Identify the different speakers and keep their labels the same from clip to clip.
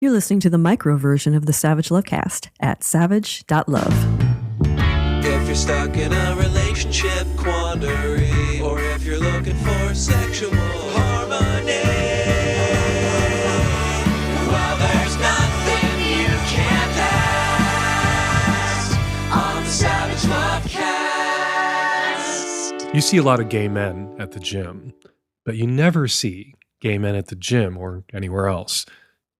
Speaker 1: You're listening to the micro version of the Savage Lovecast at savage.love.
Speaker 2: If you're stuck in a relationship quandary, or if you're looking for sexual harmony, well, there's nothing you can't ask on the Savage Lovecast.
Speaker 3: You see a lot of gay men at the gym, but you never see gay men at the gym or anywhere else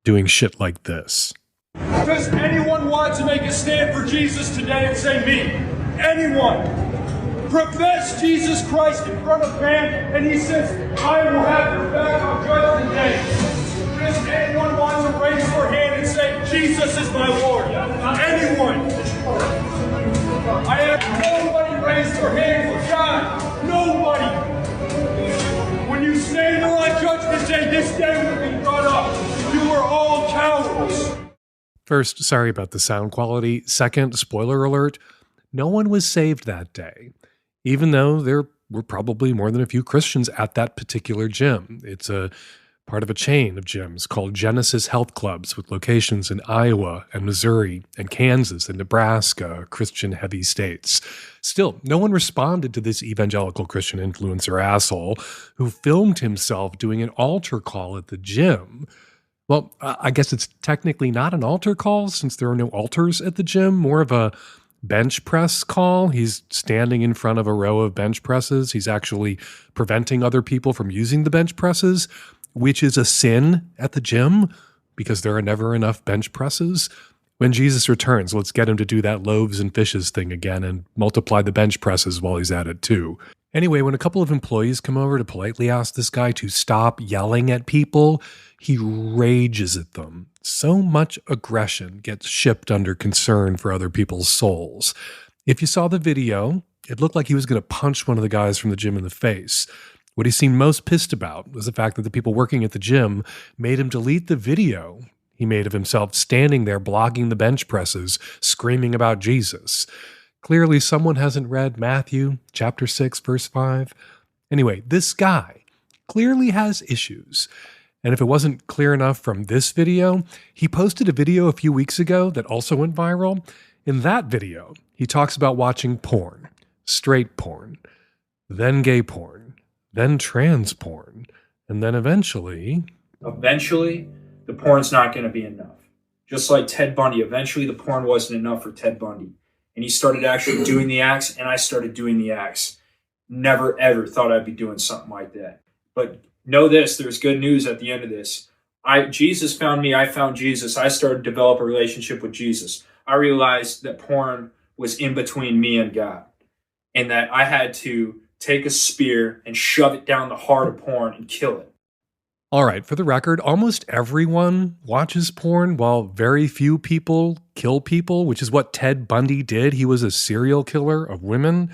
Speaker 3: doing shit like this.
Speaker 4: Does anyone want to make a stand for Jesus today and say me? Anyone? Profess Jesus Christ in front of man, and he says, I will have your back on judgment day. Does anyone want to raise their hand and say, Jesus is my Lord? Anyone? I have nobody raise their hand for God. Nobody. When you stand there on judgment day, this day will be brought up. You are all cowards.
Speaker 3: First, sorry about the sound quality. Second, spoiler alert, no one was saved that day, even though there were probably more than a few Christians at that particular gym. It's a part of a chain of gyms called Genesis Health Clubs with locations in Iowa and Missouri and Kansas and Nebraska, Christian-heavy states. Still, no one responded to this evangelical Christian influencer asshole who filmed himself doing an altar call at the gym. Well, I guess it's technically not an altar call since there are no altars at the gym, more of a bench press call. He's standing in front of a row of bench presses. He's actually preventing other people from using the bench presses, which is a sin at the gym because there are never enough bench presses. When Jesus returns, let's get him to do that loaves and fishes thing again and multiply the bench presses while he's at it too. Anyway, when a couple of employees come over to politely ask this guy to stop yelling at people, he rages at them. So much aggression gets shipped under concern for other people's souls. If you saw the video, it looked like he was going to punch one of the guys from the gym in the face. What he seemed most pissed about was the fact that the people working at the gym made him delete the video he made of himself standing there blogging the bench presses, screaming about Jesus. Clearly, someone hasn't read Matthew chapter 6, verse 5. Anyway, this guy clearly has issues. And if it wasn't clear enough from this video, he posted a video a few weeks ago that also went viral. In that video, he talks about watching porn, straight porn, then gay porn, then trans porn, and then eventually,
Speaker 5: the porn's not going to be enough. Just like Ted Bundy, eventually the porn wasn't enough for Ted Bundy. And he started actually doing the acts, and I started doing the acts. Never, ever thought I'd be doing something like that. But know this, there's good news at the end of this. Jesus found me, I found Jesus. I started to develop a relationship with Jesus. I realized that porn was in between me and God, and that I had to take a spear and shove it down the heart of porn and kill it.
Speaker 3: All right, for the record, almost everyone watches porn while very few people kill people, which is what Ted Bundy did. He was a serial killer of women.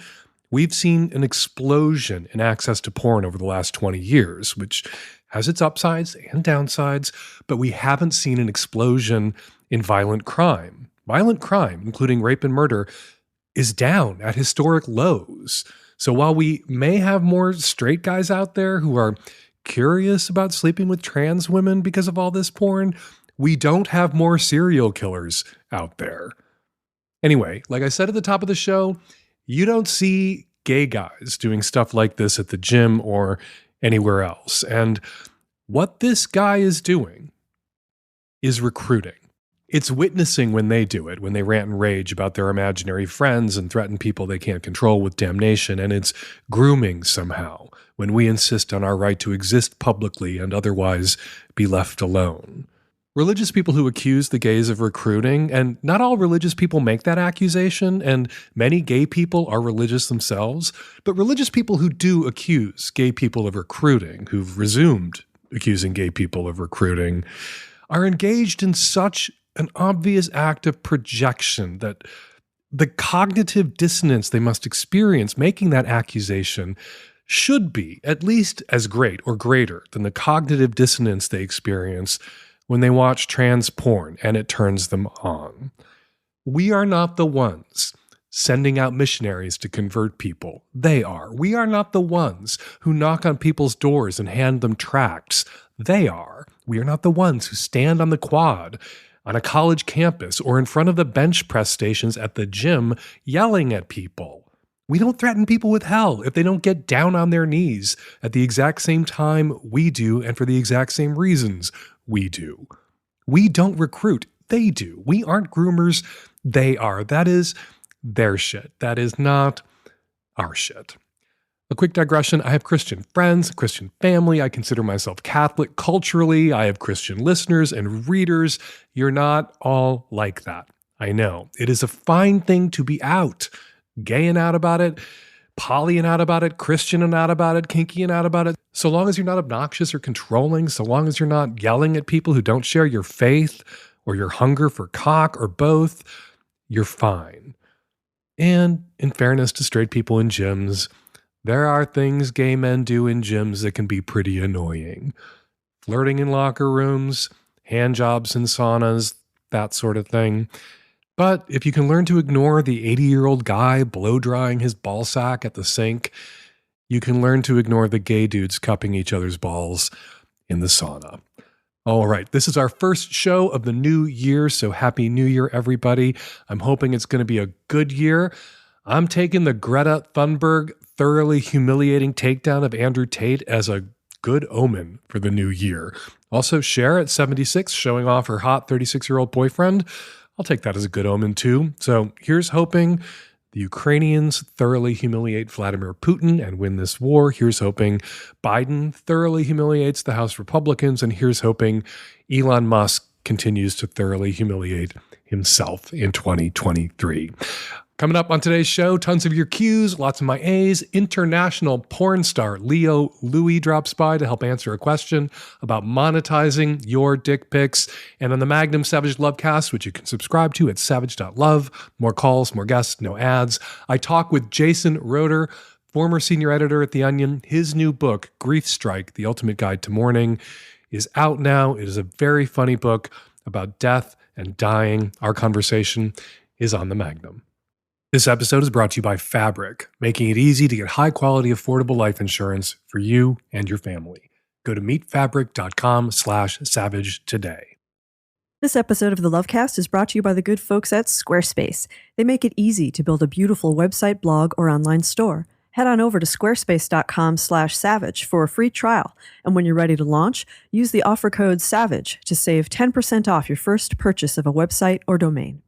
Speaker 3: We've seen an explosion in access to porn over the last 20 years, which has its upsides and downsides, but we haven't seen an explosion in violent crime. Violent crime, including rape and murder, is down at historic lows. So while we may have more straight guys out there who are curious about sleeping with trans women because of all this porn, we don't have more serial killers out there. Anyway, like I said at the top of the show, you don't see gay guys doing stuff like this at the gym or anywhere else. And what this guy is doing is recruiting. It's witnessing when they do it, when they rant and rage about their imaginary friends and threaten people they can't control with damnation. And it's grooming somehow when we insist on our right to exist publicly and otherwise be left alone. Religious people who accuse the gays of recruiting, and not all religious people make that accusation, and many gay people are religious themselves, but religious people who do accuse gay people of recruiting, who've resumed accusing gay people of recruiting, are engaged in such an obvious act of projection that the cognitive dissonance they must experience making that accusation should be at least as great or greater than the cognitive dissonance they experience when they watch trans porn and it turns them on. We are not the ones sending out missionaries to convert people. They are. We are not the ones who knock on people's doors and hand them tracts. They are. We are not the ones who stand on the quad, on a college campus, or in front of the bench press stations at the gym yelling at people. We don't threaten people with hell if they don't get down on their knees at the exact same time we do and for the exact same reasons we do. We don't recruit. They do. We aren't groomers. They are. That is their shit. That is not our shit. A quick digression. I have Christian friends, Christian family. I consider myself Catholic culturally. I have Christian listeners and readers. You're not all like that. I know. It is a fine thing to be out. Gay and out about it, poly and out about it, Christian and out about it, kinky and out about it. So long as you're not obnoxious or controlling, so long as you're not yelling at people who don't share your faith or your hunger for cock or both, you're fine. And in fairness to straight people in gyms, there are things gay men do in gyms that can be pretty annoying. Flirting in locker rooms, hand jobs in saunas, that sort of thing. But if you can learn to ignore the 80-year-old guy blow-drying his ball sack at the sink, you can learn to ignore the gay dudes cupping each other's balls in the sauna. All right, this is our first show of the new year, so Happy New Year, everybody. I'm hoping it's going to be a good year. I'm taking the Greta Thunberg thoroughly humiliating takedown of Andrew Tate as a good omen for the new year. Also, Cher at 76 showing off her hot 36-year-old boyfriend. I'll take that as a good omen too. So here's hoping the Ukrainians thoroughly humiliate Vladimir Putin and win this war. Here's hoping Biden thoroughly humiliates the House Republicans. And here's hoping Elon Musk continues to thoroughly humiliate himself in 2023. Coming up on today's show, tons of your Q's, lots of my A's. International porn star Leo Louis drops by to help answer a question about monetizing your dick pics. And on the Magnum Savage Lovecast, which you can subscribe to at savage.love, more calls, more guests, no ads. I talk with Jason Roeder, former senior editor at The Onion. His new book, Griefstrike, The Ultimate Guide to Mourning, is out now. It is a very funny book about death and dying. Our conversation is on the Magnum. This episode is brought to you by Fabric, making it easy to get high-quality, affordable life insurance for you and your family. Go to meetfabric.com/savage today.
Speaker 1: This episode of the Lovecast is brought to you by the good folks at Squarespace. They make it easy to build a beautiful website, blog, or online store. Head on over to squarespace.com/savage for a free trial. And when you're ready to launch, use the offer code SAVAGE to save 10% off your first purchase of a website or domain.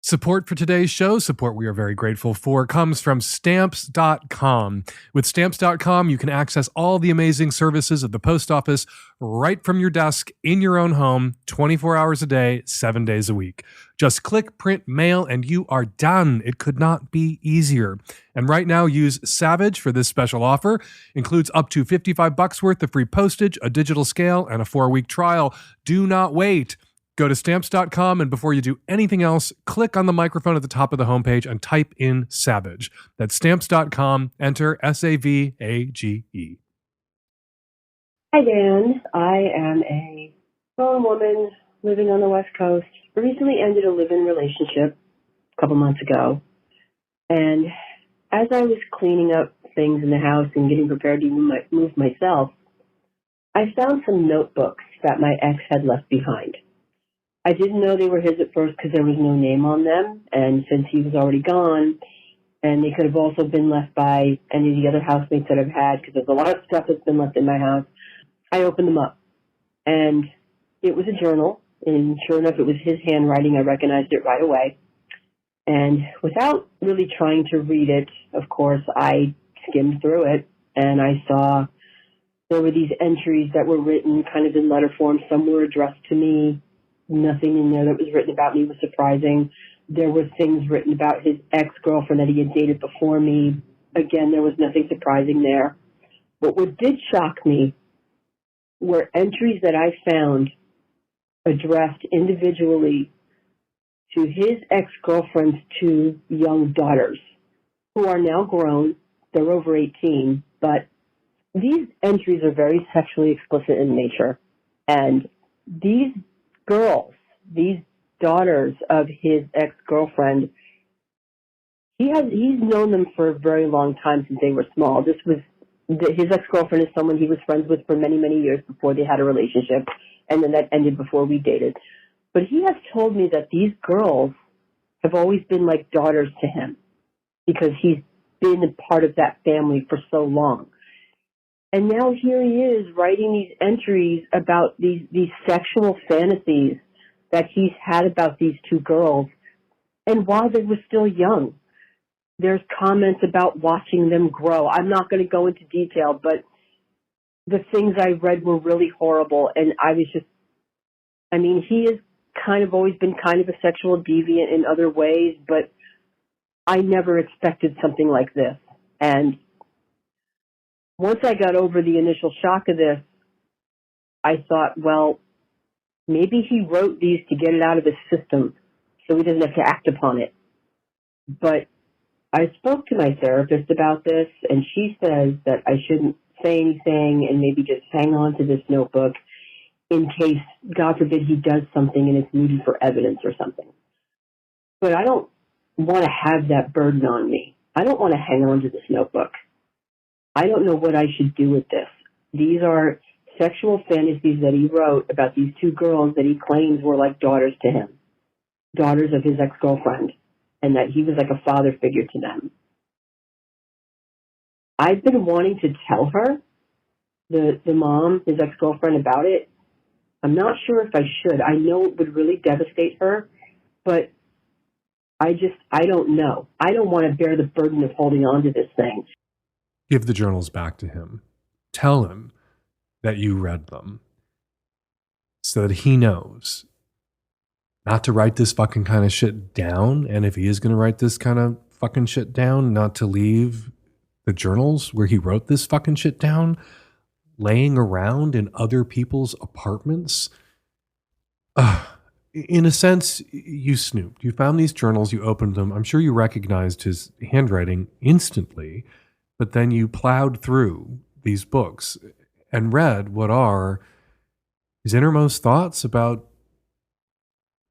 Speaker 3: Support for today's show, support we are very grateful for, comes from Stamps.com. With Stamps.com, you can access all the amazing services of the post office right from your desk in your own home, 24 hours a day, 7 days a week. Just click, print, mail, and you are done. It could not be easier. And right now, use Savage for this special offer. Includes up to $55 worth of free postage, a digital scale, and a 4-week trial. Do not wait. Go to Stamps.com, and before you do anything else, click on the microphone at the top of the homepage and type in Savage. That's Stamps.com. Enter SAVAGE.
Speaker 6: Hi, Dan. I am a grown woman living on the West Coast. I recently ended a live-in relationship a couple months ago. And as I was cleaning up things in the house and getting prepared to move myself, I found some notebooks that my ex had left behind. I didn't know they were his at first because there was no name on them, and since he was already gone, and they could have also been left by any of the other housemates that I've had, because there's a lot of stuff that's been left in my house, I opened them up. And it was a journal, and sure enough, it was his handwriting. I recognized it right away. And without really trying to read it, of course, I skimmed through it, and I saw there were these entries that were written kind of in letter form. Some were addressed to me. Nothing in there that was written about me was surprising. There were things written about his ex-girlfriend that he had dated before me. Again, there was nothing surprising there. But what did shock me were entries that I found addressed individually to his ex-girlfriend's 2 young daughters, who are now grown. They're over 18, but these entries are very sexually explicit in nature. And these girls, these daughters of his ex-girlfriend, he's known them for a very long time since they were small. This was his ex-girlfriend is someone he was friends with for many, many years before they had a relationship, and then that ended before we dated. But he has told me that these girls have always been like daughters to him because he's been a part of that family for so long. And now here he is writing these entries about these sexual fantasies that he's had about these two girls. And while they were still young, there's comments about watching them grow. I'm not going to go into detail, but the things I read were really horrible. And he has kind of always been kind of a sexual deviant in other ways, but I never expected something like this. And once I got over the initial shock of this, I thought, well, maybe he wrote these to get it out of his system so he doesn't have to act upon it. But I spoke to my therapist about this, and she says that I shouldn't say anything and maybe just hang on to this notebook in case, God forbid, he does something and it's needed for evidence or something. But I don't want to have that burden on me. I don't want to hang on to this notebook. I don't know what I should do with this. These are sexual fantasies that he wrote about these two girls that he claims were like daughters to him, daughters of his ex-girlfriend, and that he was like a father figure to them. I've been wanting to tell her, the mom, his ex-girlfriend, about it. I'm not sure if I should. I know it would really devastate her, but I don't know. I don't want to bear the burden of holding on to this thing.
Speaker 3: Give the journals back to him. Tell him that you read them so that he knows not to write this fucking kind of shit down. And if he is going to write this kind of fucking shit down, not to leave the journals where he wrote this fucking shit down laying around in other people's apartments. In a sense, you snooped. You found these journals, you opened them. I'm sure you recognized his handwriting instantly, but then you plowed through these books and read what are his innermost thoughts about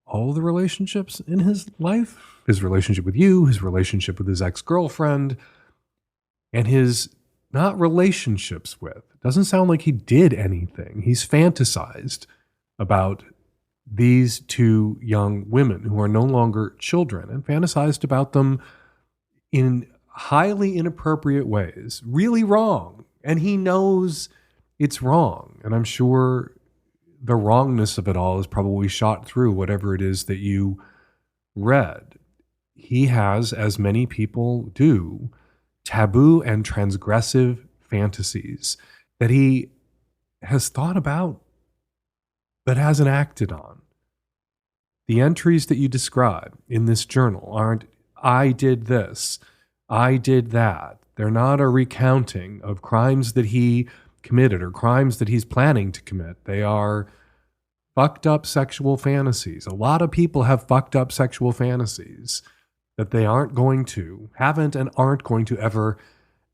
Speaker 3: all the relationships in his life, his relationship with you, his relationship with his ex-girlfriend, and his not relationships with. Doesn't sound like he did anything. He's fantasized about these two young women who are no longer children and fantasized about them in highly inappropriate ways, really wrong. And he knows it's wrong. And I'm sure the wrongness of it all is probably shot through whatever it is that you read. He has, as many people do, taboo and transgressive fantasies that he has thought about but hasn't acted on. The entries that you describe in this journal aren't, I did this, I did that. They're not a recounting of crimes that he committed or crimes that he's planning to commit. They are fucked up sexual fantasies. A lot of people have fucked up sexual fantasies that they haven't and aren't going to ever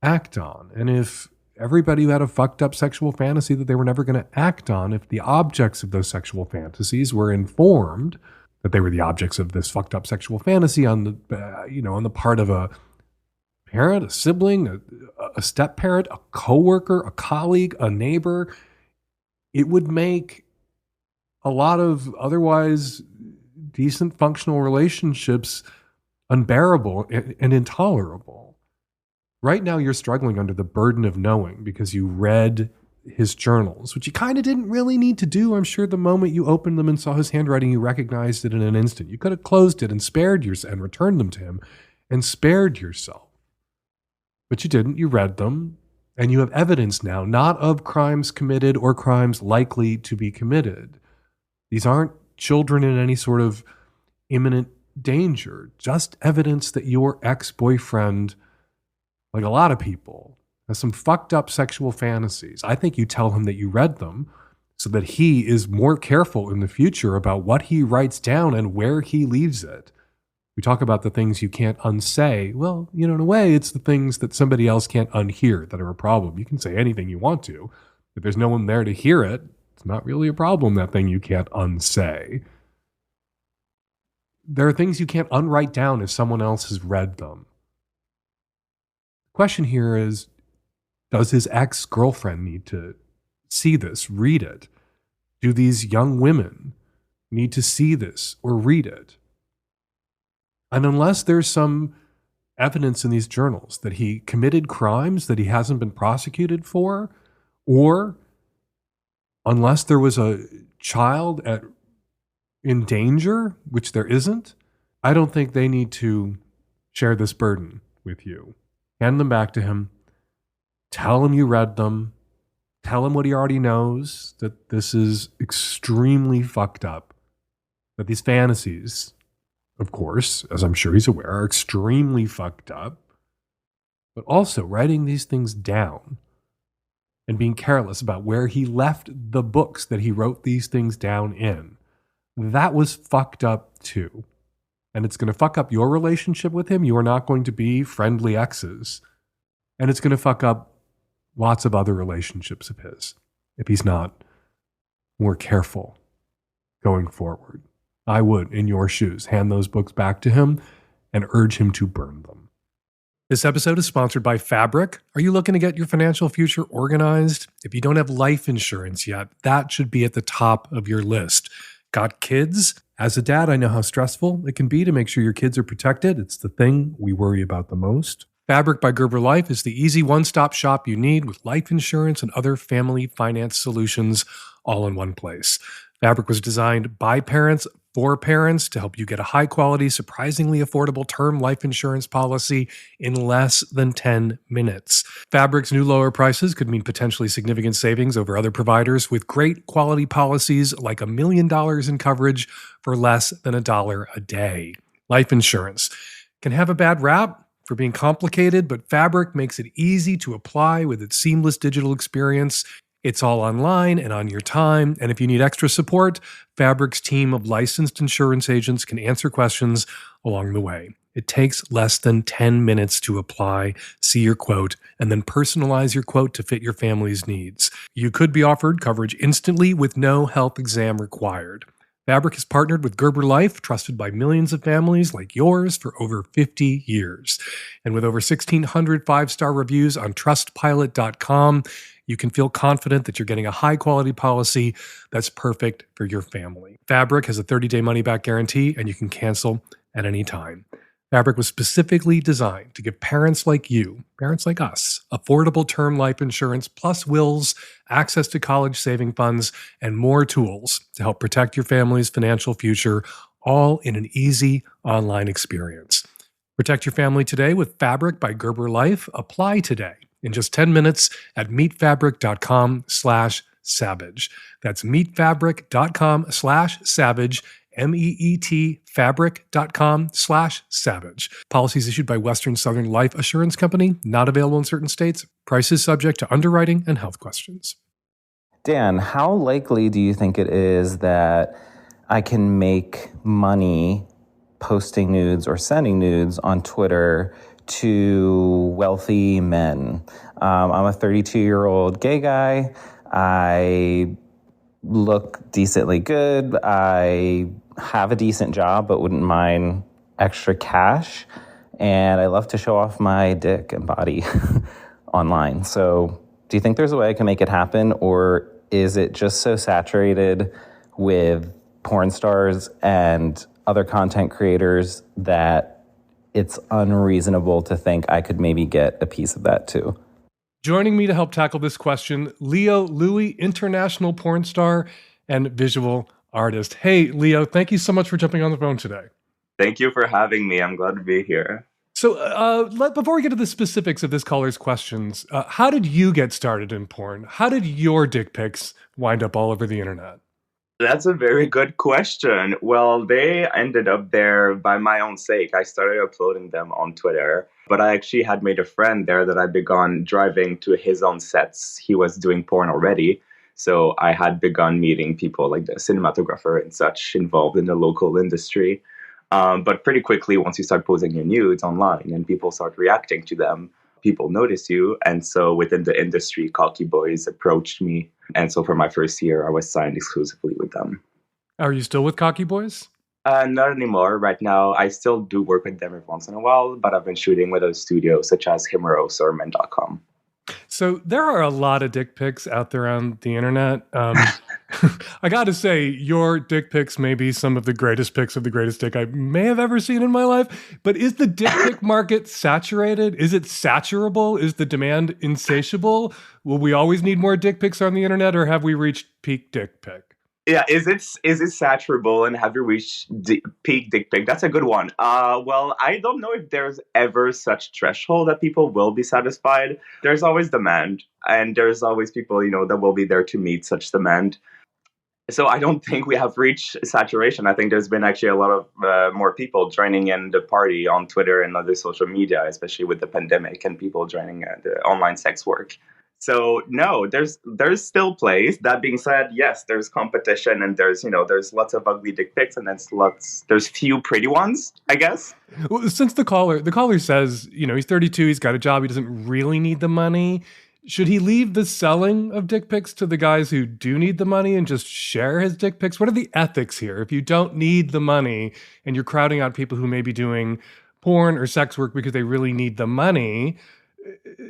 Speaker 3: act on. And if everybody who had a fucked up sexual fantasy that they were never going to act on, if the objects of those sexual fantasies were informed that they were the objects of this fucked up sexual fantasy on the part of a parent, a sibling, a step parent, a coworker, a colleague, a neighbor, it would make a lot of otherwise decent functional relationships unbearable and intolerable. Right now you're struggling under the burden of knowing because you read his journals, which you kind of didn't really need to do. I'm sure the moment you opened them and saw his handwriting, you recognized it in an instant. You could have closed it and and returned them to him and spared yourself. But you didn't. You read them, and you have evidence now, not of crimes committed or crimes likely to be committed. These aren't children in any sort of imminent danger, just evidence that your ex-boyfriend, like a lot of people, has some fucked up sexual fantasies. I think you tell him that you read them so that he is more careful in the future about what he writes down and where he leaves it. We talk about the things you can't unsay. Well, in a way, it's the things that somebody else can't unhear that are a problem. You can say anything you want to. If there's no one there to hear it, it's not really a problem, that thing you can't unsay. There are things you can't unwrite down if someone else has read them. The question here is, Does his ex-girlfriend need to see this, read it? Do these young women need to see this or read it? And unless there's some evidence in these journals that he committed crimes that he hasn't been prosecuted for, or unless there was a child in danger, which there isn't, I don't think they need to share this burden with you. Hand them back to him. Tell him you read them. Tell him what he already knows, that this is extremely fucked up. That these fantasies, of course, as I'm sure he's aware, are extremely fucked up. But also writing these things down and being careless about where he left the books that he wrote these things down in, that was fucked up too. And it's going to fuck up your relationship with him. You are not going to be friendly exes. And it's going to fuck up lots of other relationships of his if he's not more careful going forward. I would, in your shoes, hand those books back to him and urge him to burn them. This episode is sponsored by Fabric. Are you looking to get your financial future organized? If you don't have life insurance yet, that should be at the top of your list. Got kids? As a dad, I know how stressful it can be to make sure your kids are protected. It's the thing we worry about the most. Fabric by Gerber Life is the easy one-stop shop you need with life insurance and other family finance solutions all in one place. Fabric was designed by parents for parents to help you get a high-quality, surprisingly affordable term life insurance policy in less than 10 minutes. Fabric's new lower prices could mean potentially significant savings over other providers with great quality policies like $1 million in coverage for less than $1 a day. Life insurance can have a bad rap for being complicated, but Fabric makes it easy to apply with its seamless digital experience. It's all online and on your time. And if you need extra support, Fabric's team of licensed insurance agents can answer questions along the way. It takes less than 10 minutes to apply, see your quote, and then personalize your quote to fit your family's needs. You could be offered coverage instantly with no health exam required. Fabric has partnered with Gerber Life, trusted by millions of families like yours for over 50 years. And with over 1,600 five-star reviews on trustpilot.com, you can feel confident that you're getting a high-quality policy that's perfect for your family. Fabric has a 30-day money-back guarantee, and you can cancel at any time. Fabric was specifically designed to give parents like you, parents like us, affordable term life insurance plus wills, access to college saving funds, and more tools to help protect your family's financial future, all in an easy online experience. Protect your family today with Fabric by Gerber Life. Apply today in just 10 minutes at meetfabric.com/savage. That's meetfabric.com/savage. MEET fabric.com/savage. Policies issued by Western Southern Life Assurance Company, not available in certain states. Prices subject to underwriting and health questions.
Speaker 7: Dan, how likely do you think it is that I can make money posting nudes or sending nudes on Twitter to wealthy men? I'm a 32-year-old gay guy. I look decently good. I have a decent job, but wouldn't mind extra cash. And I love to show off my dick and body online. So do you think there's a way I can make it happen? Or is it just so saturated with porn stars and other content creators that it's unreasonable to think I could maybe get a piece of that too?
Speaker 3: Joining me to help tackle this question, Leo Louie, international porn star and visual artist. Hey, Leo, thank you so much for jumping on the phone today.
Speaker 8: Thank you for having me. I'm glad to be here.
Speaker 3: So before we get to the specifics of this caller's questions, how did you get started in porn? How did your dick pics wind up all over the internet?
Speaker 8: That's a very good question. Well, they ended up there by my own sake. I started uploading them on Twitter, but I actually had made a friend there that I begun driving to his own sets. He was doing porn already. So I had begun meeting people like the cinematographer and such involved in the local industry. But pretty quickly, once you start posting your nudes online and people start reacting to them, people notice you. And so within the industry, Cocky Boys approached me. And so for my first year, I was signed exclusively with them.
Speaker 3: Are you still with Cocky Boys?
Speaker 8: Not anymore. Right now, I still do work with them every once in a while, but I've been shooting with a studio such as Himeros or Men.com.
Speaker 3: So there are a lot of dick pics out there on the internet. I got to say, your dick pics may be some of the greatest pics of the greatest dick I may have ever seen in my life. But is the dick pic market saturated? Is it saturable? Is the demand insatiable? Will we always need more dick pics on the internet, or have we reached peak dick pic?
Speaker 8: Yeah, is it saturable, and have you reached peak dick pic? That's a good one. Well, I don't know if there's ever such threshold that people will be satisfied. There's always demand, and there's always people, that will be there to meet such demand. So I don't think we have reached saturation. I think there's been actually a lot of more people joining in the party on Twitter and other social media, especially with the pandemic and people joining the online sex work. So no, there's still place. That being said, yes, there's competition, and there's lots of ugly dick pics, and there's few pretty ones, I guess.
Speaker 3: Well, since the caller says, he's 32, he's got a job, he doesn't really need the money. Should he leave the selling of dick pics to the guys who do need the money and just share his dick pics? What are the ethics here? If you don't need the money and you're crowding out people who may be doing porn or sex work because they really need the money,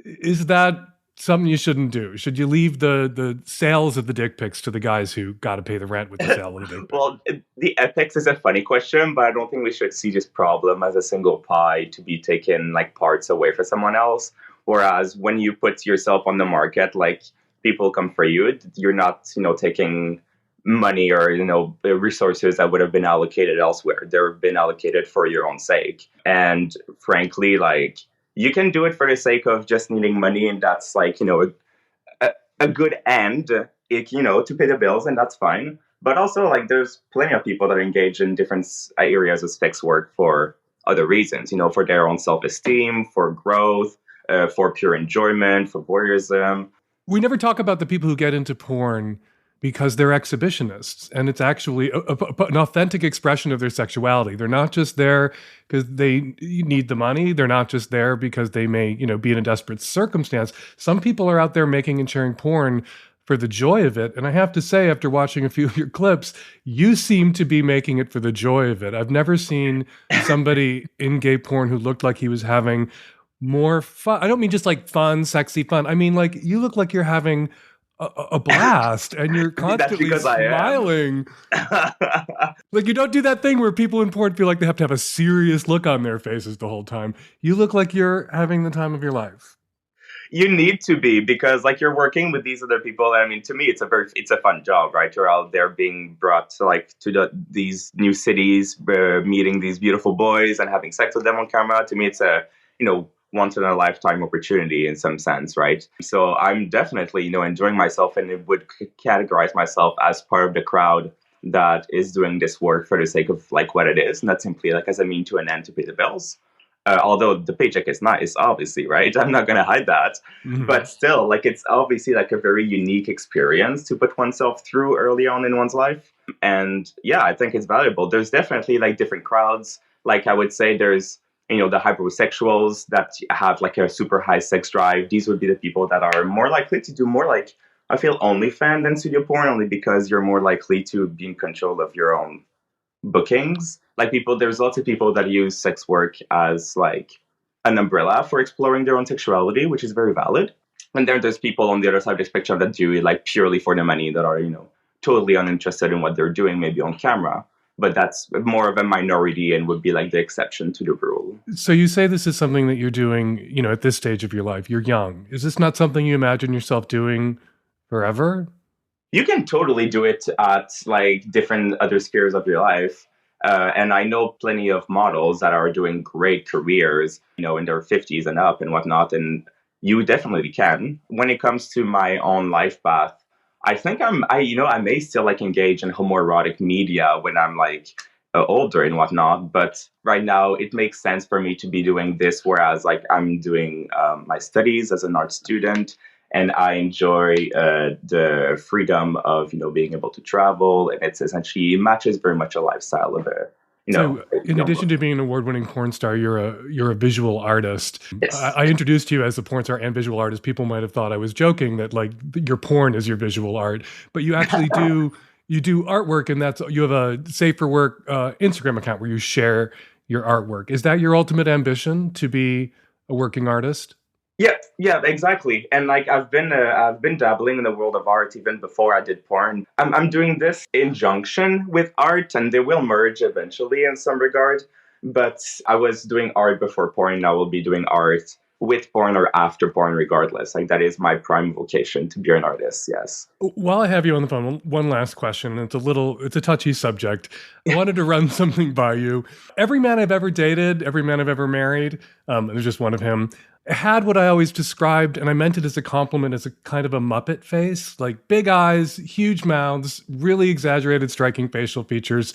Speaker 3: is that something you shouldn't do? Should you leave the sales of the dick pics to the guys who got to pay the rent with the sale of the dick pic?
Speaker 8: Well, the ethics is a funny question, but I don't think we should see this problem as a single pie to be taken like parts away for someone else. Whereas when you put yourself on the market, like people come for you, you're not, taking money or, resources that would have been allocated elsewhere. They're been allocated for your own sake. And frankly, like, you can do it for the sake of just needing money, and that's like, a good end, to pay the bills, and that's fine. But also, like, there's plenty of people that engage in different areas of sex work for other reasons, for their own self-esteem, for growth, for pure enjoyment, for voyeurism.
Speaker 3: We never talk about the people who get into porn because they're exhibitionists, and it's actually an authentic expression of their sexuality. They're not just there because they need the money. They're not just there because they may, be in a desperate circumstance. Some people are out there making and sharing porn for the joy of it. And I have to say, after watching a few of your clips, you seem to be making it for the joy of it. I've never seen somebody in gay porn who looked like he was having more fun. I don't mean just like fun, sexy fun. I mean, like, you look like you're having a blast, and you're constantly smiling. Like, you don't do that thing where people in porn feel like they have to have a serious look on their faces the whole time. You look like you're having the time of your life.
Speaker 8: You need to be, because like you're working with these other people. I mean, to me, it's a fun job, right? You're out there being brought to these new cities, meeting these beautiful boys and having sex with them on camera. To me, it's a once in a lifetime opportunity in some sense, right? So I'm definitely, enjoying myself, and it would categorize myself as part of the crowd that is doing this work for the sake of like what it is, and that's simply like as a mean to an end to pay the bills. Although the paycheck is nice, obviously, right? I'm not going to hide that. Mm-hmm. But still, like, it's obviously like a very unique experience to put oneself through early on in one's life. And yeah, I think it's valuable. There's definitely like different crowds. Like, I would say there's, the hypersexuals that have like a super high sex drive. These would be the people that are more likely to do more like, I feel, OnlyFans than studio porn, only because you're more likely to be in control of your own bookings. Like, there's lots of people that use sex work as like an umbrella for exploring their own sexuality, which is very valid. And then there's people on the other side of the spectrum that do it like purely for the money, that are, totally uninterested in what they're doing, maybe on camera. But that's more of a minority and would be like the exception to the rule.
Speaker 3: So you say this is something that you're doing, at this stage of your life. You're young. Is this not something you imagine yourself doing forever?
Speaker 8: You can totally do it at like different other spheres of your life. And I know plenty of models that are doing great careers, in their 50s and up and whatnot. And you definitely can. When it comes to my own life path, I think I may still like engage in homoerotic media when I'm like older and whatnot. But right now it makes sense for me to be doing this, whereas like I'm doing my studies as an art student. And I enjoy the freedom of, being able to travel. And it's essentially, it matches very much a lifestyle of a,
Speaker 3: So in addition to being an award-winning porn star, you're a visual artist.
Speaker 8: Yes.
Speaker 3: I introduced you as a porn star and visual artist. People might have thought I was joking that like your porn is your visual art, but you actually you do artwork, and you have a Safe for Work Instagram account where you share your artwork. Is that your ultimate ambition, to be a working artist?
Speaker 8: Yeah, exactly. And like I've been dabbling in the world of art even before I did porn. I'm doing this in junction with art, and they will merge eventually in some regard. But I was doing art before porn, and I will be doing art with porn or after porn, regardless. Like that is my prime vocation, to be an artist. Yes.
Speaker 3: While I have you on the phone, one last question. It's a touchy subject. I wanted to run something by you. Every man I've ever dated, every man I've ever married, there's just one of him, had what I always described, and I meant it as a compliment, as a kind of a Muppet face, like big eyes, huge mouths, really exaggerated, striking facial features.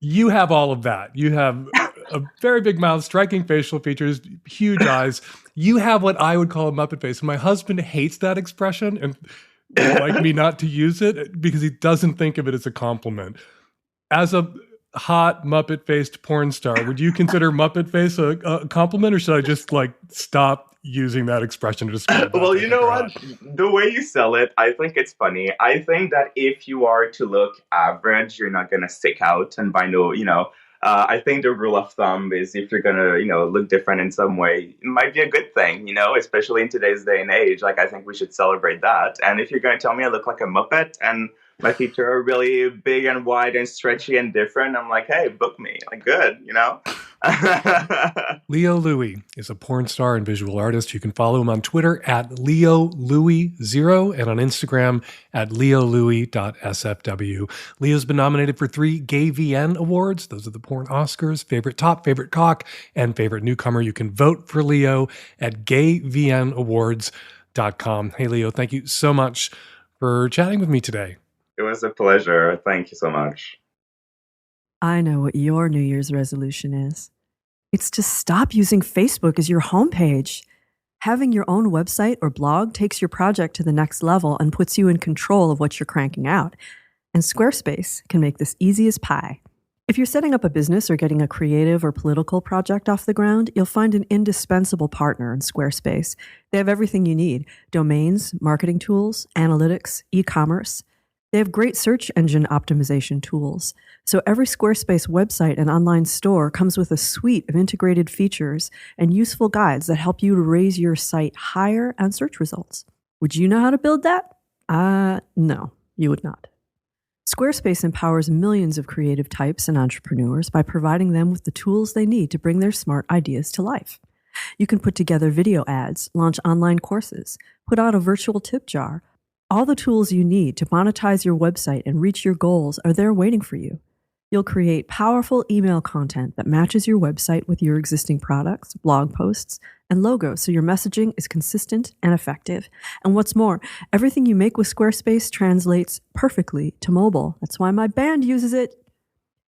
Speaker 3: You have all of that. You have a very big mouth, striking facial features, huge eyes. You have what I would call a Muppet face. My husband hates that expression and would like me not to use it because he doesn't think of it as a compliment. As a hot Muppet-faced porn star, would you consider Muppet face a compliment, or should I just like stop using that expression to describe that?
Speaker 8: Well, you know what? The way you sell it, I think it's funny. I think that if you are to look average, you're not going to stick out. And by no, I think the rule of thumb is if you're going to, look different in some way, it might be a good thing, especially in today's day and age. Like, I think we should celebrate that. And if you're going to tell me I look like a Muppet and my feet are really big and wide and stretchy and different, I'm like, hey, book me. Like, good,
Speaker 3: Leo Louis is a porn star and visual artist. You can follow him on Twitter at LeoLouis0 and on Instagram at leolouis.sfw. Leo's been nominated for 3 Gay VN Awards. Those are the porn Oscars: Favorite Top, Favorite Cock, and Favorite Newcomer. You can vote for Leo at gayvnawards.com. Hey, Leo, thank you so much for chatting with me today.
Speaker 8: It was a pleasure. Thank you so much.
Speaker 1: I know what your New Year's resolution is. It's to stop using Facebook as your homepage. Having your own website or blog takes your project to the next level and puts you in control of what you're cranking out. And Squarespace can make this easy as pie. If you're setting up a business or getting a creative or political project off the ground, you'll find an indispensable partner in Squarespace. They have everything you need: domains, marketing tools, analytics, e-commerce. They have great search engine optimization tools. So every Squarespace website and online store comes with a suite of integrated features and useful guides that help you to raise your site higher on search results. Would you know how to build that? No, you would not. Squarespace empowers millions of creative types and entrepreneurs by providing them with the tools they need to bring their smart ideas to life. You can put together video ads, launch online courses, put out a virtual tip jar. All the tools you need to monetize your website and reach your goals are there waiting for you. You'll create powerful email content that matches your website with your existing products, blog posts, and logos so your messaging is consistent and effective. And what's more, everything you make with Squarespace translates perfectly to mobile. That's why my band uses it.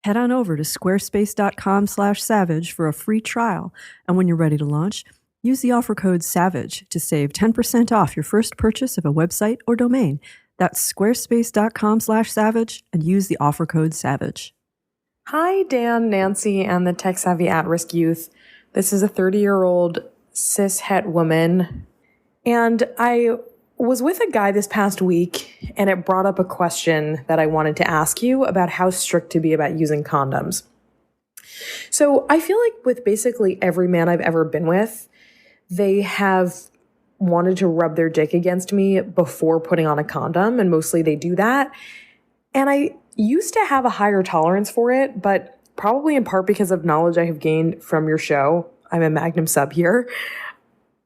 Speaker 1: Head on over to squarespace.com/savage for a free trial. And when you're ready to launch, use the offer code SAVAGE to save 10% off your first purchase of a website or domain. That's squarespace.com/savage and use the offer code SAVAGE.
Speaker 9: Hi, Dan, Nancy, and the tech-savvy at-risk youth. This is a 30-year-old cis-het woman, and I was with a guy this past week, and it brought up a question that I wanted to ask you about how strict to be about using condoms. So I feel like with basically every man I've ever been with, they have wanted to rub their dick against me before putting on a condom, and mostly they do that. And I used to have a higher tolerance for it, but probably in part because of knowledge I have gained from your show, I'm a Magnum sub here,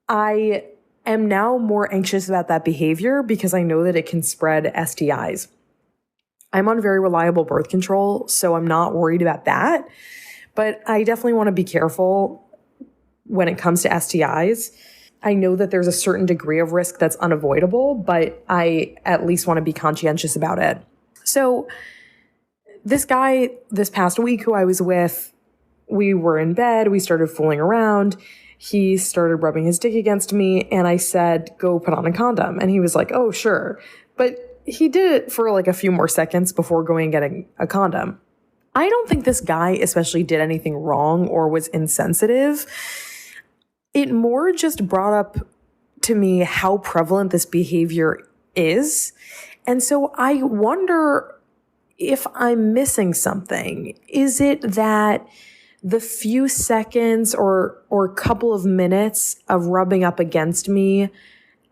Speaker 9: I am now more anxious about that behavior because I know that it can spread STIs. I'm on very reliable birth control, so I'm not worried about that. But I definitely want to be careful when it comes to STIs. I know that there's a certain degree of risk that's unavoidable, but I at least want to be conscientious about it. So this guy this past week who I was with, we were in bed, we started fooling around. He started rubbing his dick against me, and I said, go put on a condom. And he was like, oh, sure. But he did it for like a few more seconds before going and getting a condom. I don't think this guy especially did anything wrong or was insensitive. It more just brought up to me how prevalent this behavior is. And so I wonder if I'm missing something. Is it that the few seconds or couple of minutes of rubbing up against me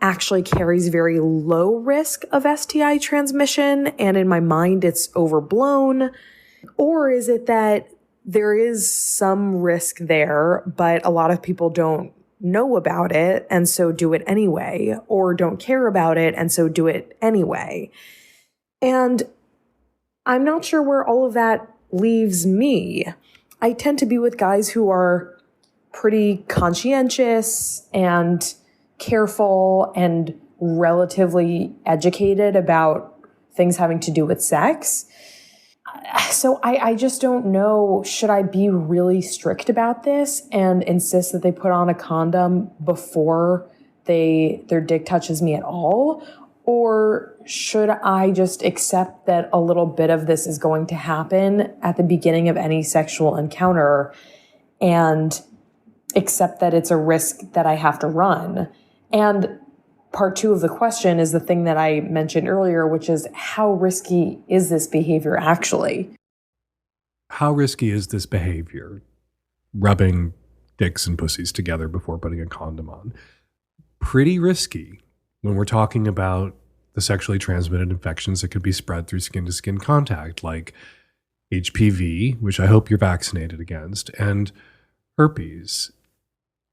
Speaker 9: actually carries very low risk of STI transmission, and in my mind it's overblown? Or is it that there is some risk there, but a lot of people don't know about it and so do it anyway, or don't care about it and so do it anyway? And I'm not sure where all of that leaves me. I tend to be with guys who are pretty conscientious and careful and relatively educated about things having to do with sex. So I just don't know, should I be really strict about this and insist that they put on a condom before their dick touches me at all? Or should I just accept that a little bit of this is going to happen at the beginning of any sexual encounter and accept that it's a risk that I have to run? And part two of the question is the thing that I mentioned earlier, which is, how risky is this behavior actually?
Speaker 3: How risky is this behavior? Rubbing dicks and pussies together before putting a condom on. Pretty risky when we're talking about the sexually transmitted infections that could be spread through skin-to-skin contact, like HPV, which I hope you're vaccinated against, and herpes.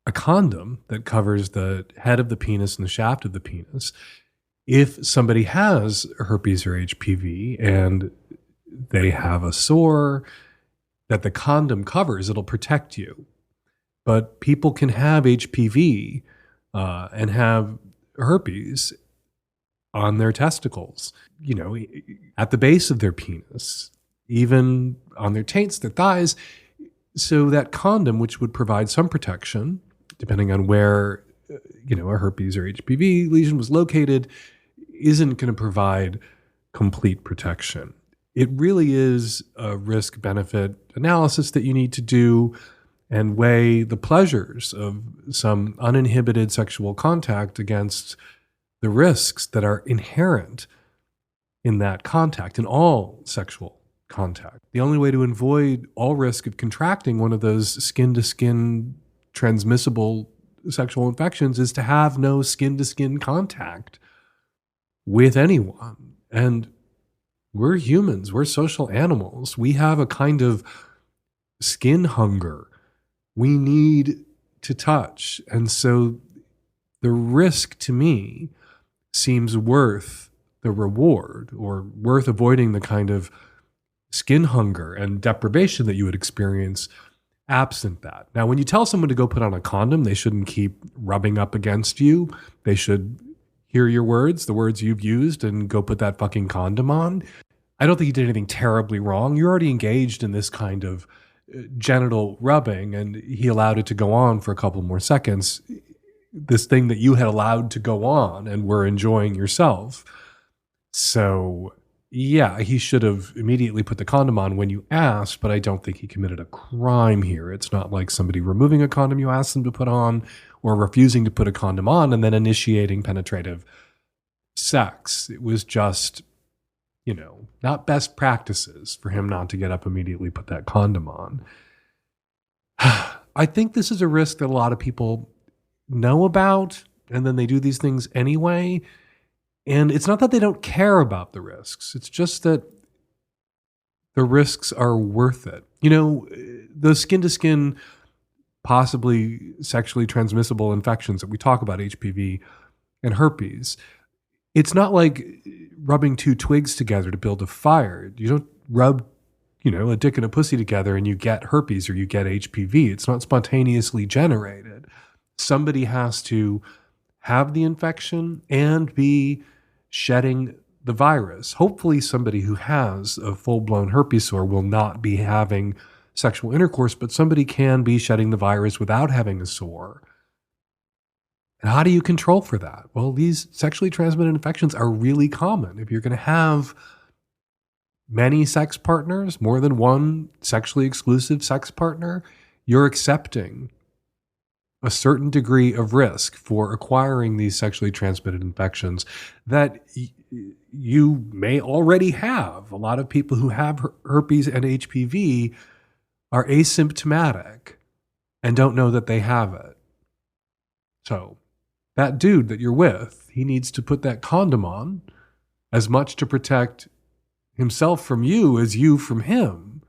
Speaker 3: A condom that covers the head of the penis and the shaft of the penis, if somebody has herpes or HPV and they have a sore that the condom covers, it'll protect you. But people can have HPV and have herpes on their testicles, at the base of their penis, even on their taints, their thighs. So that condom, which would provide some protection, depending on where, a herpes or HPV lesion was located, isn't going to provide complete protection. It really is a risk-benefit analysis that you need to do and weigh the pleasures of some uninhibited sexual contact against the risks that are inherent in that contact, in all sexual contact. The only way to avoid all risk of contracting one of those skin-to-skin transmissible sexual infections is to have no skin-to-skin contact with anyone. And we're humans, we're social animals. We have a kind of skin hunger. We need to touch. And so the risk to me seems worth the reward, or worth avoiding the kind of skin hunger and deprivation that you would experience absent that. Now, when you tell someone to go put on a condom, they shouldn't keep rubbing up against you. They should hear your words, the words you've used, and go put that fucking condom on. I don't think you did anything terribly wrong. You're already engaged in this kind of genital rubbing, and he allowed it to go on for a couple more seconds. This thing that you had allowed to go on and were enjoying yourself. So yeah, he should have immediately put the condom on when you asked, but I don't think he committed a crime here. It's not like somebody removing a condom you asked them to put on, or refusing to put a condom on and then initiating penetrative sex. It was just, not best practices for him not to get up immediately, put that condom on. I think this is a risk that a lot of people know about, and then they do these things anyway. And it's not that they don't care about the risks. It's just that the risks are worth it. Those skin-to-skin, possibly sexually transmissible infections that we talk about, HPV and herpes, it's not like rubbing two twigs together to build a fire. You don't rub, a dick and a pussy together and you get herpes or you get HPV. It's not spontaneously generated. Somebody has to have the infection and be shedding the virus. Hopefully somebody who has a full-blown herpes sore will not be having sexual intercourse, but somebody can be shedding the virus without having a sore. And how do you control for that? Well, these sexually transmitted infections are really common. If you're going to have many sex partners, more than one sexually exclusive sex partner, you're accepting a certain degree of risk for acquiring these sexually transmitted infections that you may already have. A lot of people who have herpes and HPV are asymptomatic and don't know that they have it. So that dude that you're with, he needs to put that condom on as much to protect himself from you as you from him.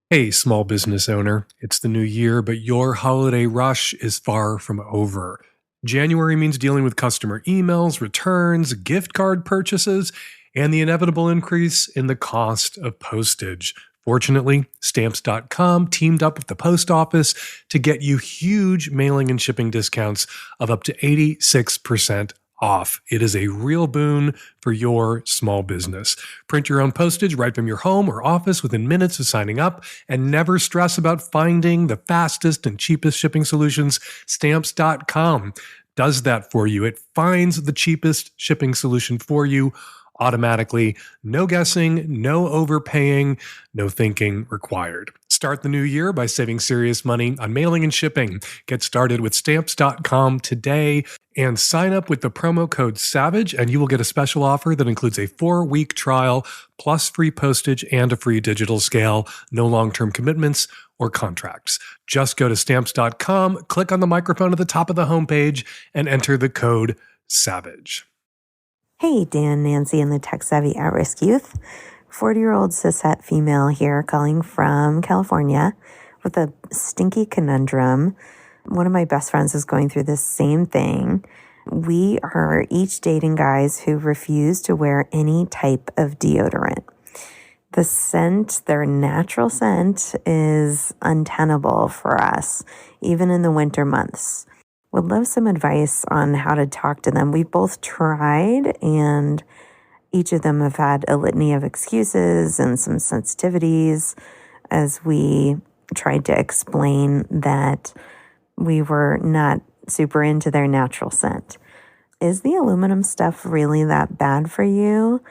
Speaker 3: Hey, small business owner, it's the new year, but your holiday rush is far from over. January means dealing with customer emails, returns, gift card purchases, and the inevitable increase in the cost of postage. Fortunately, Stamps.com teamed up with the post office to get you huge mailing and shipping discounts of up to 86% off. It is a real boon for your small business. Print your own postage right from your home or office within minutes of signing up, and never stress about finding the fastest and cheapest shipping solutions. Stamps.com does that for you. It finds the cheapest shipping solution for you automatically. No guessing, no overpaying, no thinking required. Start the new year by saving serious money on mailing and shipping. Get started with Stamps.com today and sign up with the promo code SAVAGE, and you will get a special offer that includes a 4-week trial plus free postage and a free digital scale. No long-term commitments or contracts. Just go to Stamps.com, click on the microphone at the top of the homepage, and enter the code SAVAGE.
Speaker 10: Hey, Dan, Nancy, and the tech-savvy at-risk youth. 40-year-old cishet female here calling from California with a stinky conundrum. One of my best friends is going through this same thing. We are each dating guys who refuse to wear any type of deodorant. The scent, their natural scent, is untenable for us, even in the winter months. Would love some advice on how to talk to them. We've both tried, and each of them have had a litany of excuses and some sensitivities as we tried to explain that we were not super into their natural scent. Is the aluminum stuff really that bad for you?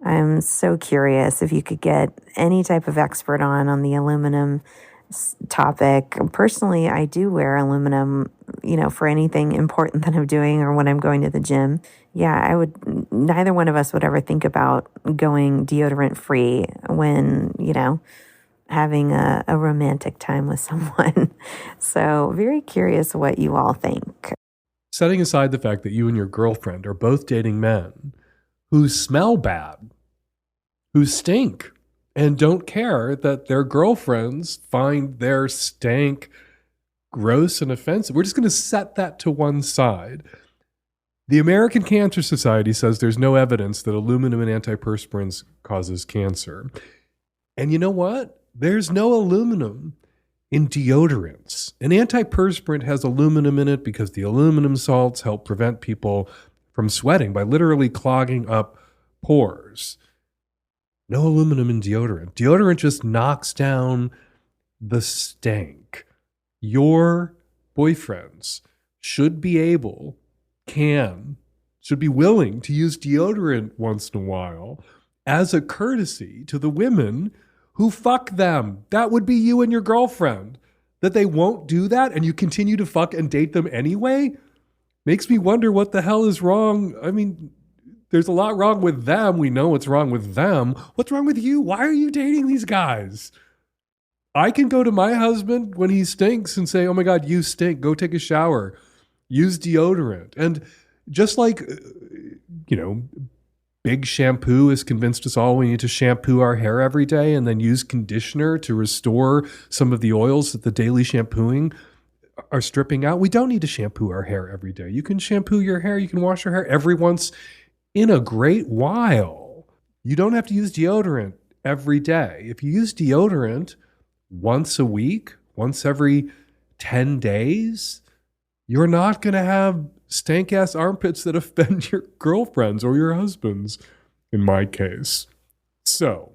Speaker 10: I'm so curious if you could get any type of expert on the aluminum topic. Personally, I do wear aluminum, for anything important that I'm doing or when I'm going to the gym. Yeah, neither one of us would ever think about going deodorant free when, having a romantic time with someone. So very curious what you all think.
Speaker 3: Setting aside the fact that you and your girlfriend are both dating men who smell bad, who stink, and don't care that their girlfriends find their stank gross and offensive. We're just going to set that to one side. The American Cancer Society says there's no evidence that aluminum in antiperspirants causes cancer. And you know what? There's no aluminum in deodorants. An antiperspirant has aluminum in it because the aluminum salts help prevent people from sweating by literally clogging up pores. No aluminum in deodorant. Deodorant just knocks down the stank. Your boyfriends should be willing to use deodorant once in a while as a courtesy to the women who fuck them. That would be you and your girlfriend. That they won't do that and you continue to fuck and date them anyway makes me wonder what the hell is wrong. I mean, there's a lot wrong with them. We know what's wrong with them. What's wrong with you? Why are you dating these guys? I can go to my husband when he stinks and say, oh my God, you stink. Go take a shower. Use deodorant. And just like, Big Shampoo has convinced us all we need to shampoo our hair every day and then use conditioner to restore some of the oils that the daily shampooing are stripping out. We don't need to shampoo our hair every day. You can shampoo your hair. You can wash your hair every once in a great while. You don't have to use deodorant every day. If you use deodorant once a week, once every 10 days, you're not going to have stank-ass armpits that offend your girlfriends or your husbands, in my case. So,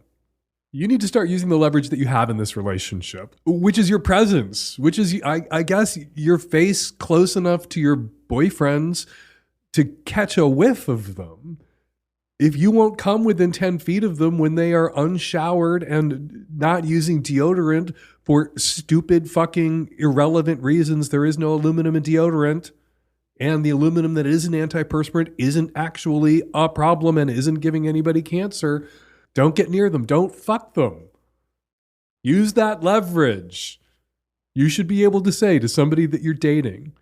Speaker 3: you need to start using the leverage that you have in this relationship, which is your presence, which is, I guess, your face close enough to your boyfriends to catch a whiff of them. If you won't come within 10 feet of them when they are unshowered and not using deodorant for stupid fucking irrelevant reasons, there is no aluminum in deodorant, and the aluminum that is an antiperspirant isn't actually a problem and isn't giving anybody cancer, don't get near them. Don't fuck them. Use that leverage. You should be able to say to somebody that you're dating,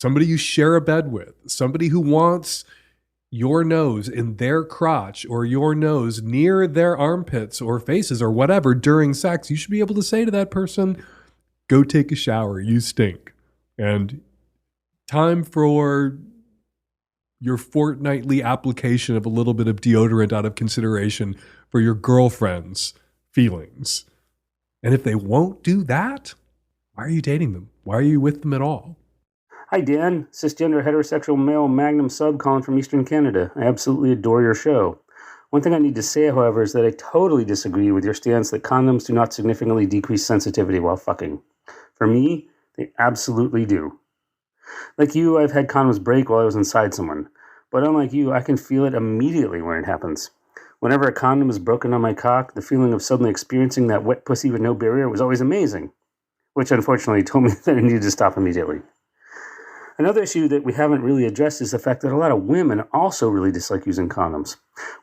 Speaker 3: somebody you share a bed with, somebody who wants your nose in their crotch or your nose near their armpits or faces or whatever during sex, you should be able to say to that person, go take a shower, you stink. And time for your fortnightly application of a little bit of deodorant out of consideration for your girlfriend's feelings. And if they won't do that, why are you dating them? Why are you with them at all?
Speaker 11: Hi, Dan. Cisgender heterosexual male Magnum sub calling from Eastern Canada. I absolutely adore your show. One thing I need to say, however, is that I totally disagree with your stance that condoms do not significantly decrease sensitivity while fucking. For me, they absolutely do. Like you, I've had condoms break while I was inside someone. But unlike you, I can feel it immediately when it happens. Whenever a condom is broken on my cock, the feeling of suddenly experiencing that wet pussy with no barrier was always amazing. Which unfortunately told me that I needed to stop immediately. Another issue that we haven't really addressed is the fact that a lot of women also really dislike using condoms.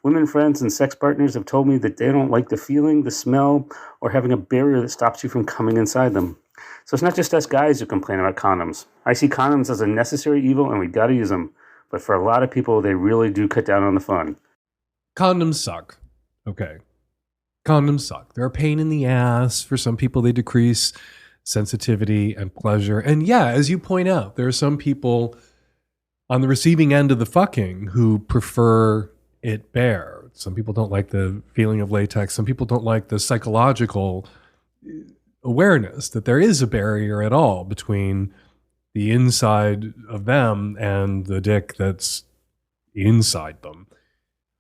Speaker 11: Women friends and sex partners have told me that they don't like the feeling, the smell, or having a barrier that stops you from coming inside them. So it's not just us guys who complain about condoms. I see condoms as a necessary evil and we gotta use them. But for a lot of people, they really do cut down on the fun.
Speaker 3: Condoms suck. Okay. Condoms suck. They're a pain in the ass. For some people, they decrease sensitivity and pleasure. And yeah, as you point out, there are some people on the receiving end of the fucking who prefer it bare. Some people don't like the feeling of latex. Some people don't like the psychological awareness that there is a barrier at all between the inside of them and the dick that's inside them.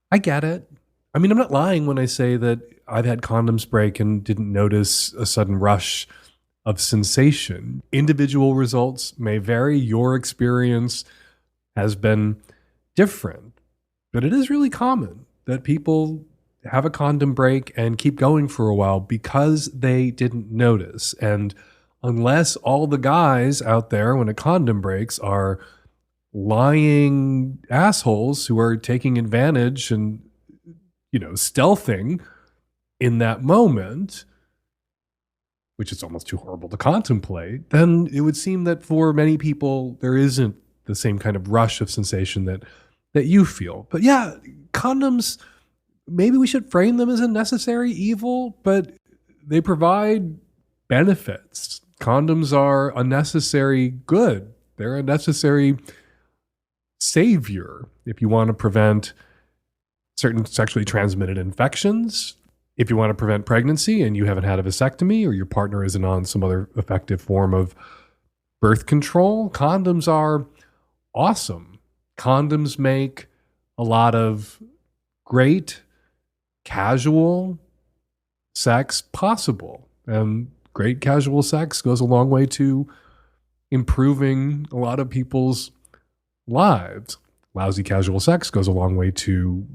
Speaker 3: I get it. I mean, I'm not lying when I say that I've had condoms break and didn't notice a sudden rush of sensation. Individual results may vary. Your experience has been different, but it is really common that people have a condom break and keep going for a while because they didn't notice. And unless all the guys out there, when a condom breaks, are lying assholes who are taking advantage and, stealthing in that moment, which is almost too horrible to contemplate, then it would seem that for many people, there isn't the same kind of rush of sensation that you feel. But yeah, condoms, maybe we should frame them as a necessary evil, but they provide benefits. Condoms are a necessary good. They're a necessary savior if you want to prevent certain sexually transmitted infections. If you want to prevent pregnancy and you haven't had a vasectomy or your partner isn't on some other effective form of birth control, condoms are awesome. Condoms make a lot of great casual sex possible. And great casual sex goes a long way to improving a lot of people's lives. Lousy casual sex goes a long way to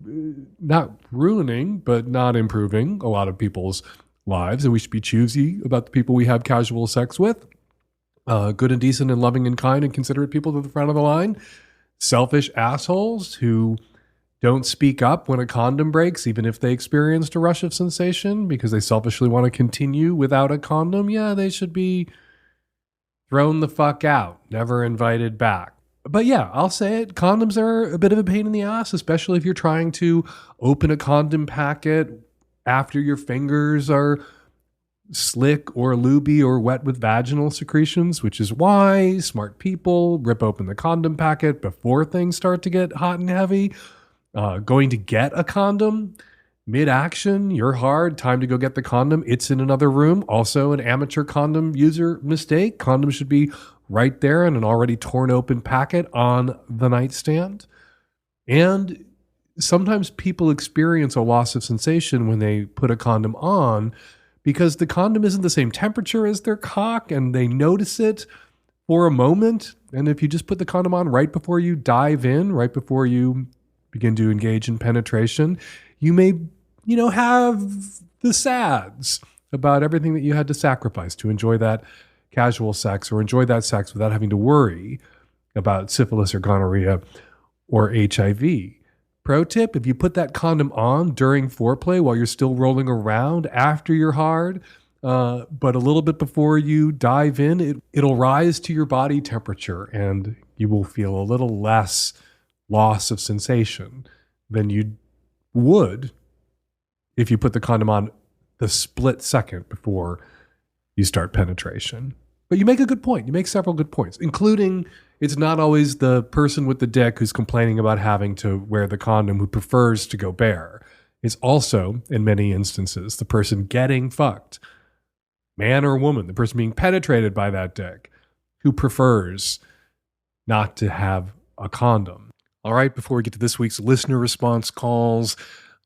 Speaker 3: not ruining, but not improving a lot of people's lives. And we should be choosy about the people we have casual sex with. Good and decent and loving and kind and considerate people to the front of the line. Selfish assholes who don't speak up when a condom breaks, even if they experienced a rush of sensation because they selfishly want to continue without a condom. Yeah, they should be thrown the fuck out, never invited back. But yeah, I'll say it. Condoms are a bit of a pain in the ass, especially if you're trying to open a condom packet after your fingers are slick or lubey or wet with vaginal secretions, which is why smart people rip open the condom packet before things start to get hot and heavy. Going to get a condom mid-action, you're hard, time to go get the condom, it's in another room. Also an amateur condom user mistake. Condom should be right there in an already torn open packet on the nightstand. And sometimes people experience a loss of sensation when they put a condom on because the condom isn't the same temperature as their cock and they notice it for a moment. And if you just put the condom on right before you dive in, right before you begin to engage in penetration, you may, have the sads about everything that you had to sacrifice to enjoy that casual sex or enjoy that sex without having to worry about syphilis or gonorrhea or HIV. Pro tip, if you put that condom on during foreplay while you're still rolling around after you're hard, but a little bit before you dive in, it'll rise to your body temperature and you will feel a little less loss of sensation than you would if you put the condom on the split second before you start penetration. But you make a good point. You make several good points, including it's not always the person with the dick who's complaining about having to wear the condom who prefers to go bare. It's also, in many instances, the person getting fucked, man or woman, the person being penetrated by that dick, who prefers not to have a condom. All right, before we get to this week's listener response calls,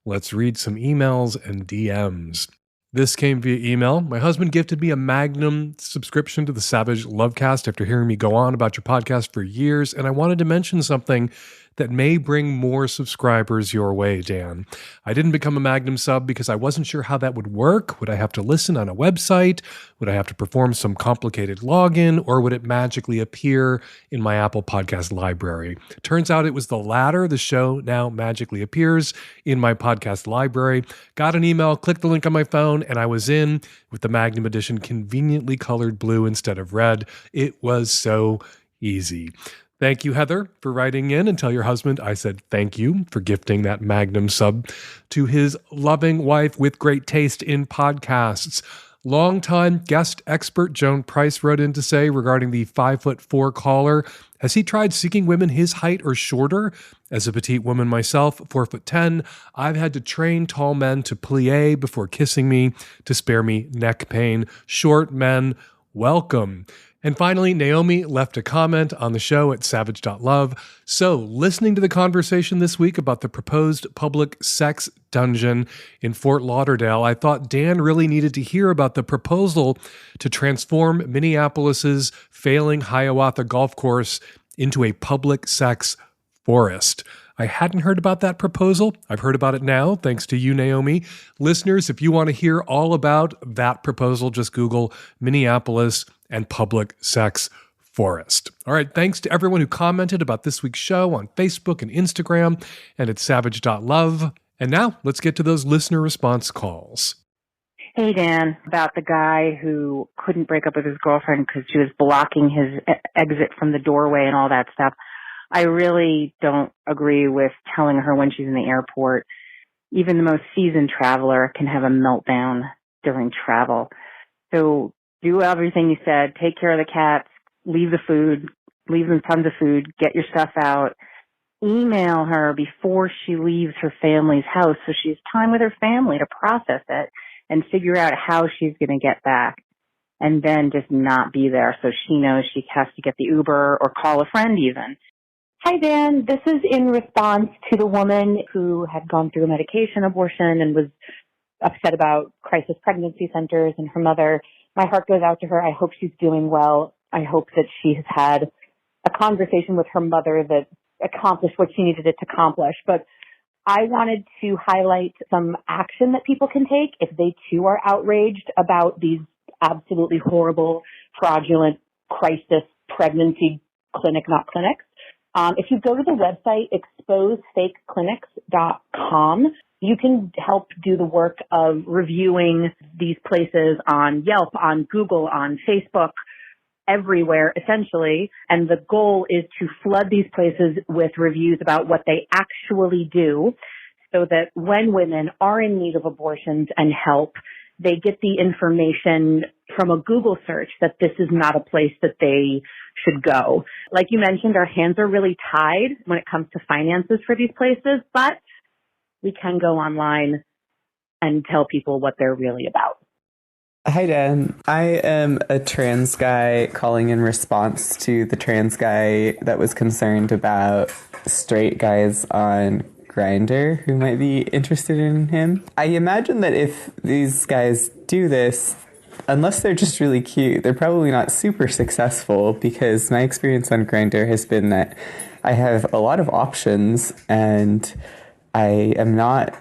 Speaker 3: let's read some emails and DMs. This came via email. My husband gifted me a Magnum subscription to the Savage Lovecast after hearing me go on about your podcast for years, and I wanted to mention something that may bring more subscribers your way, Dan. I didn't become a Magnum sub because I wasn't sure how that would work. Would I have to listen on a website? Would I have to perform some complicated login? Or would it magically appear in my Apple Podcast library? Turns out it was the latter. The show now magically appears in my podcast library. Got an email, clicked the link on my phone, and I was in with the Magnum edition conveniently colored blue instead of red. It was so easy. Thank you, Heather, for writing in, and tell your husband I said thank you for gifting that Magnum sub to his loving wife with great taste in podcasts. Longtime guest expert Joan Price wrote in to say regarding the 5'4" caller, has he tried seeking women his height or shorter? As a petite woman myself, 4'10", I've had to train tall men to plie before kissing me to spare me neck pain. Short men, welcome. And finally, Naomi left a comment on the show at savage.love. So, listening to the conversation this week about the proposed public sex dungeon in Fort Lauderdale, I thought Dan really needed to hear about the proposal to transform Minneapolis's failing Hiawatha golf course into a public sex forest. I hadn't heard about that proposal. I've heard about it now, thanks to you, Naomi. Listeners, if you want to hear all about that proposal, just Google Minneapolis and public sex forest. All right, thanks to everyone who commented about this week's show on Facebook and Instagram and at savage.love. And now let's get to those listener response calls.
Speaker 12: Hey, Dan, about the guy who couldn't break up with his girlfriend because she was blocking his exit from the doorway and all that stuff. I really don't agree with telling her when she's in the airport. Even the most seasoned traveler can have a meltdown during travel. So do everything you said. Take care of the cats. Leave the food. Leave them tons of food. Get your stuff out. Email her before she leaves her family's house so she has time with her family to process it and figure out how she's going to get back. And then just not be there so she knows she has to get the Uber or call a friend even.
Speaker 6: Hi, Dan. This is in response to the woman who had gone through a medication abortion and was upset about crisis pregnancy centers and her mother. My heart goes out to her. I hope she's doing well. I hope that she has had a conversation with her mother that accomplished what she needed it to accomplish. But I wanted to highlight some action that people can take if they too are outraged about these absolutely horrible, fraudulent crisis pregnancy clinics. If you go to the website exposefakeclinics.com, you can help do the work of reviewing these places on Yelp, on Google, on Facebook, everywhere, essentially. And the goal is to flood these places with reviews about what they actually do so that when women are in need of abortions and help, they get the information from a Google search that this is not a place that they should go. Like you mentioned, our hands are really tied when it comes to finances for these places, but we can go online and tell people what they're really about.
Speaker 13: Hi, Dan. I am a trans guy calling in response to the trans guy that was concerned about straight guys on Grindr who might be interested in him. I imagine that if these guys do this, unless they're just really cute, they're probably not super successful, because my experience on Grindr has been that I have a lot of options and I am not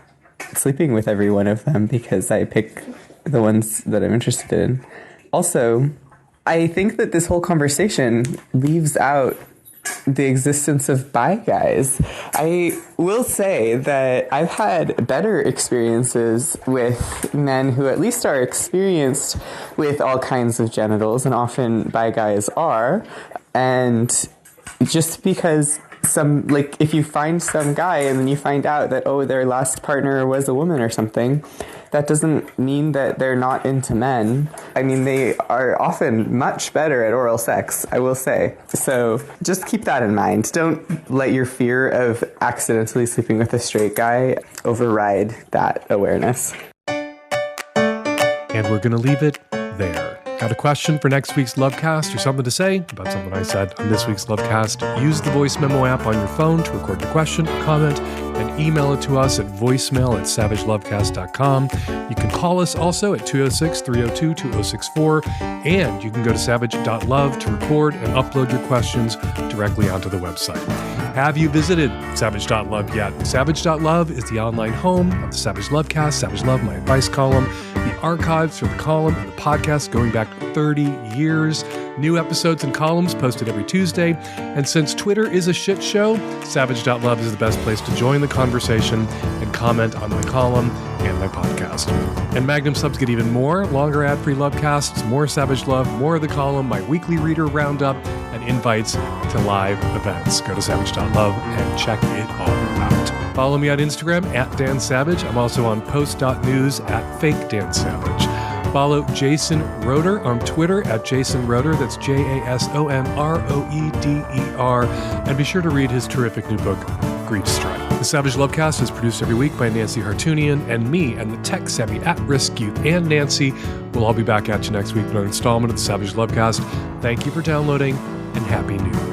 Speaker 13: sleeping with every one of them because I pick the ones that I'm interested in. Also, I think that this whole conversation leaves out the existence of bi guys. I will say that I've had better experiences with men who at least are experienced with all kinds of genitals, and often bi guys are. And just because if you find some guy and then you find out that, their last partner was a woman or something, that doesn't mean that they're not into men. I mean, they are often much better at oral sex, I will say. So just keep that in mind. Don't let your fear of accidentally sleeping with a straight guy override that awareness.
Speaker 3: And we're going to leave it there. Got a question for next week's Lovecast or something to say about something I said on this week's Lovecast? Use the voice memo app on your phone to record your question, comment, and email it to us at voicemail@savagelovecast.com. You can call us also at 206-302-2064, and you can go to savage.love to record and upload your questions directly onto the website. Have you visited savage.love yet? Savage.love is the online home of the Savage Lovecast, Savage Love, my advice column, the archives for the column and the podcast going back 30 years. New episodes and columns posted every Tuesday. And since Twitter is a shit show, savage.love is the best place to join the conversation and comment on my column and my podcast. And Magnum subs get even more longer ad-free Lovecasts, more Savage Love, more of the column, my weekly reader roundup, and invites to live events. Go to savage.love and check it all out. Follow me on Instagram at Dan Savage. I'm also on post.news at fake Dan Savage. Follow Jason Roeder on Twitter at Jason Roeder. That's JASONROEDER. And be sure to read his terrific new book, Griefstrike. The Savage Lovecast is produced every week by Nancy Hartunian and me and the tech-savvy at-risk youth and Nancy. We'll all be back at you next week with another installment of the Savage Lovecast. Thank you for downloading, and Happy New Year.